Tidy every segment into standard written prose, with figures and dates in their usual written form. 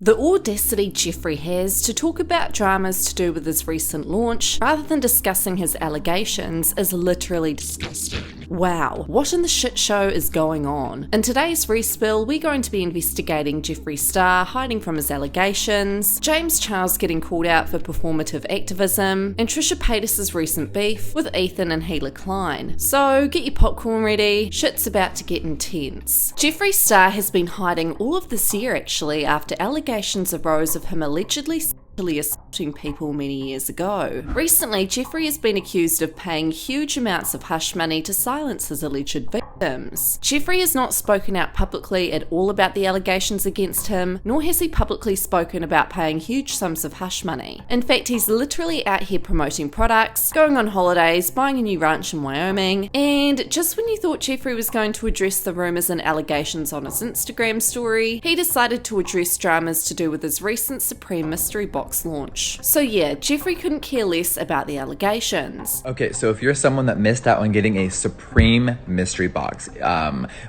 The audacity Jeffree has to talk about dramas to do with his recent launch, rather than discussing his allegations, is literally disgusting. Wow, what in the shit show is going on? In today's Respill, we're going to be investigating Jeffree Star hiding from his allegations, James Charles getting called out for performative activism, and Trisha Paytas' recent beef with Ethan and Hila Klein. So get your popcorn ready, shit's about to get intense. Jeffree Star has been hiding all of this year actually after allegations arose of him allegedly sexually assaulting people many years ago. Recently, Jeffree has been accused of paying huge amounts of hush money to silence his alleged victims. Jeffree has not spoken out publicly at all about the allegations against him, nor has he publicly spoken about paying huge sums of hush money. In fact, he's literally out here promoting products, going on holidays, buying a new ranch in Wyoming, and just when you thought Jeffree was going to address the rumours and allegations on his Instagram story, he decided to address dramas to do with his recent Supreme Mystery Box launch. So yeah, Jeffree couldn't care less about the allegations. Okay, so if you're someone that missed out on getting a Supreme Mystery Box,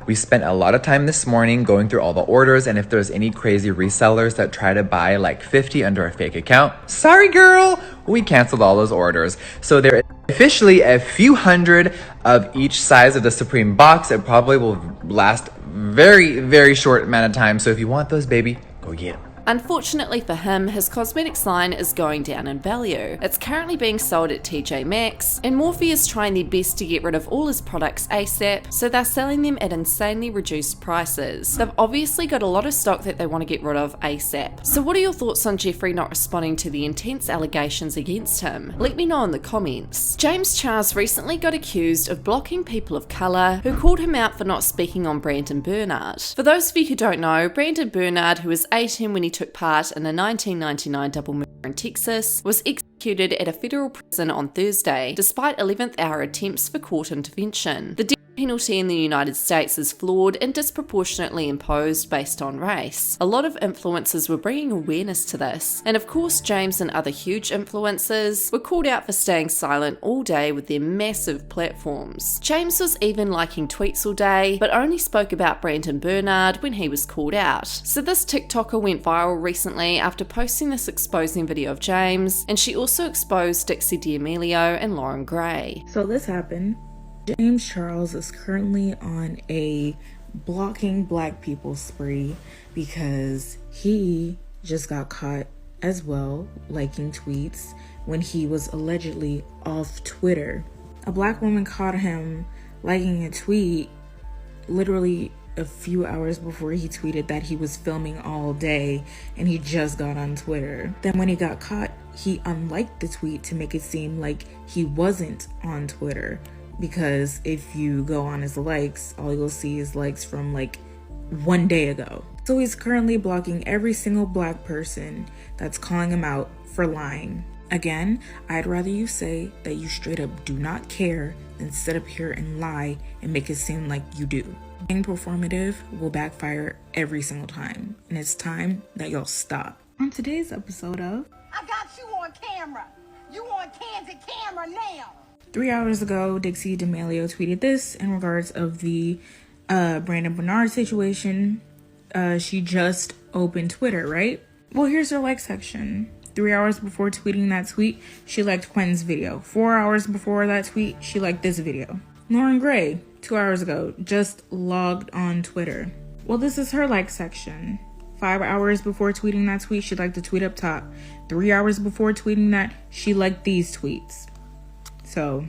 we spent a lot of time this morning going through all the orders, and if there's any crazy resellers that try to buy like 50 under a fake account, sorry girl, we canceled all those orders. So there is officially a few hundred of each size of the Supreme box. It probably will last very short amount of time, so if you want those, baby, go get them. Unfortunately for him, his cosmetics line is going down in value. It's currently being sold at TJ Maxx, and Morphe is trying their best to get rid of all his products ASAP, so they're selling them at insanely reduced prices. They've obviously got a lot of stock that they want to get rid of ASAP. So what are your thoughts on Jeffree not responding to the intense allegations against him? Let me know in the comments. James Charles recently got accused of blocking people of colour who called him out for not speaking on Brandon Bernard. For those of you who don't know, Brandon Bernard, who was 18 when he took part in a 1999 double murder in Texas, was executed at a federal prison on Thursday, despite 11th hour attempts for court intervention. The death penalty in the United States is flawed and disproportionately imposed based on race. A lot of influencers were bringing awareness to this, and of course James and other huge influencers were called out for staying silent all day with their massive platforms. James was even liking tweets all day, but only spoke about Brandon Bernard when he was called out. So this TikToker went viral recently after posting this exposing video of James, and she also exposed Dixie D'Amelio and Lauren Gray. So this happened. James Charles is currently on a blocking black people spree because he just got caught as well liking tweets when he was allegedly off Twitter. A black woman caught him liking a tweet literally a few hours before he tweeted that he was filming all day and he just got on Twitter. Then when he got caught, he unliked the tweet to make it seem like he wasn't on Twitter. Because if you go on his likes, all you'll see is likes from like 1 day ago. So he's currently blocking every single black person that's calling him out for lying. Again, I'd rather you say that you straight up do not care than sit up here and lie and make it seem like you do. Being performative will backfire every single time, and it's time that y'all stop. On today's episode of I got you on camera. You on candid camera now. 3 hours ago, Dixie D'Amelio tweeted this in regards of the Brandon Bernard situation. She just opened Twitter, right? Well, here's her like section. 3 hours before tweeting that tweet, she liked Quinn's video. 4 hours before that tweet, she liked this video. Lauren Gray, 2 hours ago, just logged on Twitter. Well, this is her like section. 5 hours before tweeting that tweet, she liked the tweet up top. 3 hours before tweeting that, she liked these tweets. So,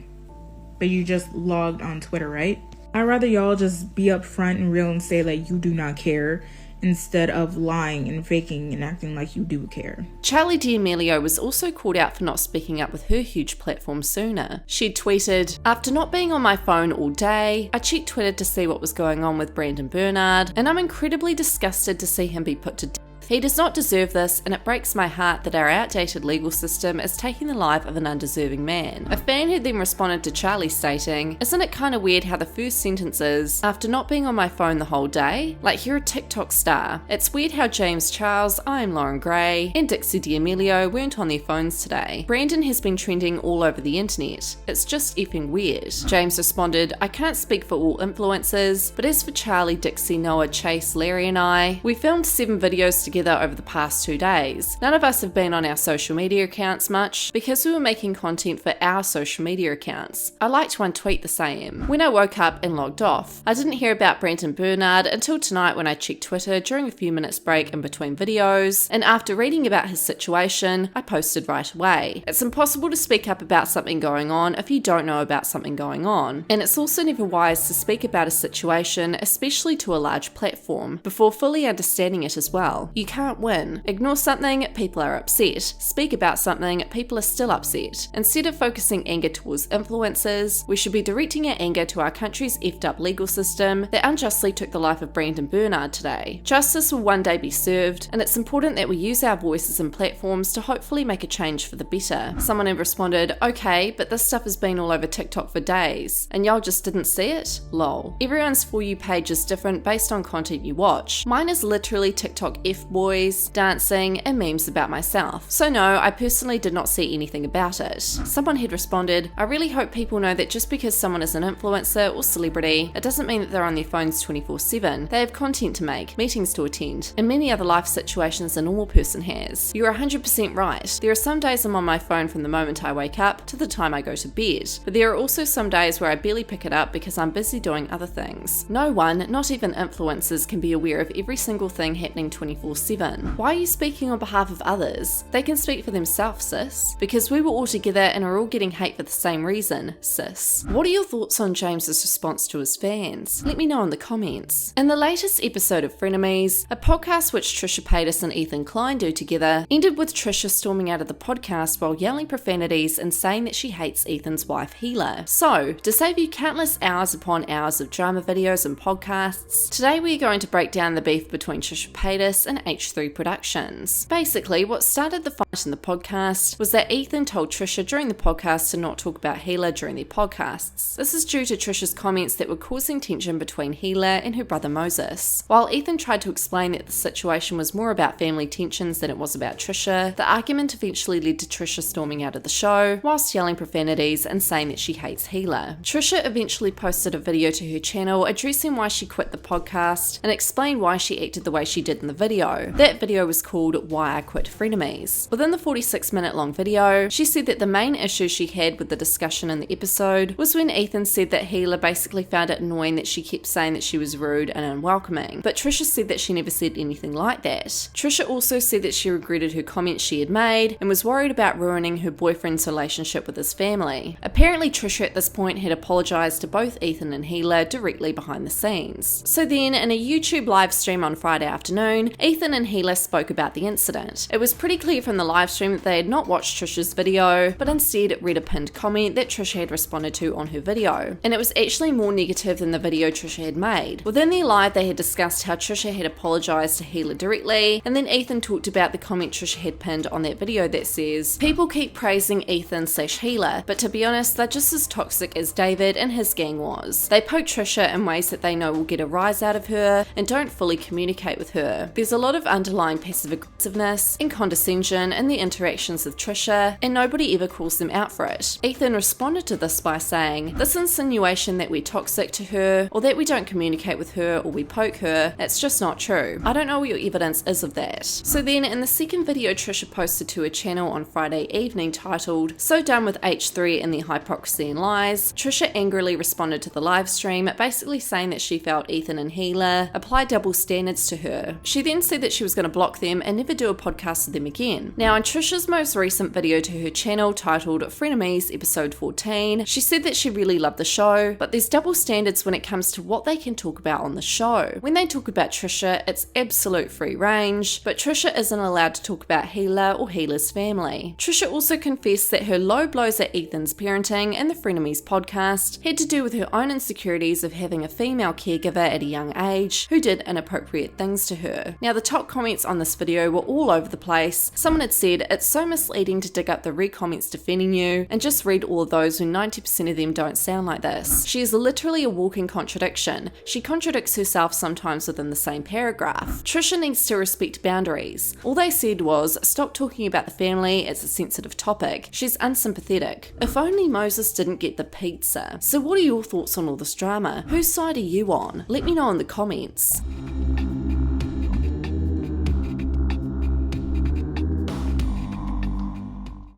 but you just logged on Twitter, right? I'd rather y'all just be upfront and real and say that you do not care instead of lying and faking and acting like you do care. Charli D'Amelio was also called out for not speaking up with her huge platform sooner. She tweeted, "After not being on my phone all day, I checked Twitter to see what was going on with Brandon Bernard, and I'm incredibly disgusted to see him be put to death. He does not deserve this, and it breaks my heart that our outdated legal system is taking the life of an undeserving man." A fan had then responded to Charli stating, "Isn't it kind of weird how the first sentence is, after not being on my phone the whole day? Like you're a TikTok star. It's weird how James Charles, I'm Lauren Gray, and Dixie D'Amelio weren't on their phones today. Brandon has been trending all over the internet. It's just effing weird." James responded, "I can't speak for all influencers, but as for Charli, Dixie, Noah, Chase, Larry and I, we filmed 7 videos together together over the past 2 days. None of us have been on our social media accounts much because we were making content for our social media accounts. I liked one tweet the same. When I woke up and logged off, I didn't hear about Brenton Bernard until tonight when I checked Twitter during a few minutes break in between videos, and after reading about his situation, I posted right away. It's impossible to speak up about something going on if you don't know about something going on, and it's also never wise to speak about a situation, especially to a large platform, before fully understanding it as well. You can't win. Ignore something, people are upset. Speak about something, people are still upset. Instead of focusing anger towards influencers, we should be directing our anger to our country's effed up legal system that unjustly took the life of Brenton Bernard today. Justice will one day be served, and it's important that we use our voices and platforms to hopefully make a change for the better. Someone had responded, okay, but this stuff has been all over TikTok for days, and y'all just didn't see it? Lol. Everyone's For You page is different based on content you watch. Mine is literally TikTok F-boys, dancing, and memes about myself. So no, I personally did not see anything about it. Someone had responded, I really hope people know that just because someone is an influencer or celebrity, it doesn't mean that they're on their phones 24/7. They have content to make, meetings to attend, and many other life situations a normal person has. You're 100% right. There are some days I'm on my phone from the moment I wake up to the time I go to bed, but there are also some days where I barely pick it up because I'm busy doing other things. No one, not even influencers, can be aware of every single thing happening 24/7. Why are you speaking on behalf of others? They can speak for themselves, sis. Because we were all together and are all getting hate for the same reason, sis. What are your thoughts on James's response to his fans? Let me know in the comments. In the latest episode of Frenemies, a podcast which Trisha Paytas and Ethan Klein do together, ended with Trisha storming out of the podcast while yelling profanities and saying that she hates Ethan's wife Hila. So, to save you countless hours upon hours of drama videos and podcasts, today we are going to break down the beef between Trisha Paytas and H3 Productions. Basically, what started the fight in the podcast was that Ethan told Trisha during the podcast to not talk about Hila during their podcasts. This is due to Trisha's comments that were causing tension between Hila and her brother Moses. While Ethan tried to explain that the situation was more about family tensions than it was about Trisha, the argument eventually led to Trisha storming out of the show, whilst yelling profanities and saying that she hates Hila. Trisha eventually posted a video to her channel addressing why she quit the podcast and explained why she acted the way she did in the video. That video was called Why I Quit Frenemies. Within the 46-minute long video, she said that the main issue she had with the discussion in the episode was when Ethan said that Hila basically found it annoying that she kept saying that she was rude and unwelcoming, but Trisha said that she never said anything like that. Trisha also said that she regretted her comments she had made and was worried about ruining her boyfriend's relationship with his family. Apparently Trisha at this point had apologised to both Ethan and Hila directly behind the scenes. So then, in a YouTube live stream on Friday afternoon, Ethan and Hila spoke about the incident. It was pretty clear from the live stream that they had not watched Trisha's video, but instead read a pinned comment that Trisha had responded to on her video, and it was actually more negative than the video Trisha had made. Within their live, they had discussed how Trisha had apologised to Hila directly, and then Ethan talked about the comment Trisha had pinned on that video that says, people keep praising Ethan/Hila, but to be honest, they're just as toxic as David and his gang was. They poke Trisha in ways that they know will get a rise out of her and don't fully communicate with her. There's a lot of underlying passive aggressiveness and condescension in the interactions with Trisha, and nobody ever calls them out for it. Ethan responded to this by saying, this insinuation that we're toxic to her, or that we don't communicate with her, or we poke her, that's just not true. I don't know what your evidence is of that. So then, in the second video Trisha posted to her channel on Friday evening titled, So Done with H3 and Their Hypocrisy and Lies, Trisha angrily responded to the live stream, basically saying that she felt Ethan and Hila applied double standards to her. She then said that she was going to block them and never do a podcast with them again. Now, in Trisha's most recent video to her channel titled Frenemies Episode 14, she said that she really loved the show, but there's double standards when it comes to what they can talk about on the show. When they talk about Trisha, it's absolute free range, but Trisha isn't allowed to talk about Hila or Hila's family. Trisha also confessed that her low blows at Ethan's parenting and the Frenemies podcast had to do with her own insecurities of having a female caregiver at a young age who did inappropriate things to her. Now, the top comments on this video were all over the place. Someone had said, it's so misleading to dig up the comments defending you and just read all of those when 90% of them don't sound like this. She is literally a walking contradiction. She contradicts herself sometimes within the same paragraph. Trisha needs to respect boundaries. All they said was, stop talking about the family, it's a sensitive topic. She's unsympathetic. If only Moses didn't get the pizza. So what are your thoughts on all this drama? Whose side are you on? Let me know in the comments.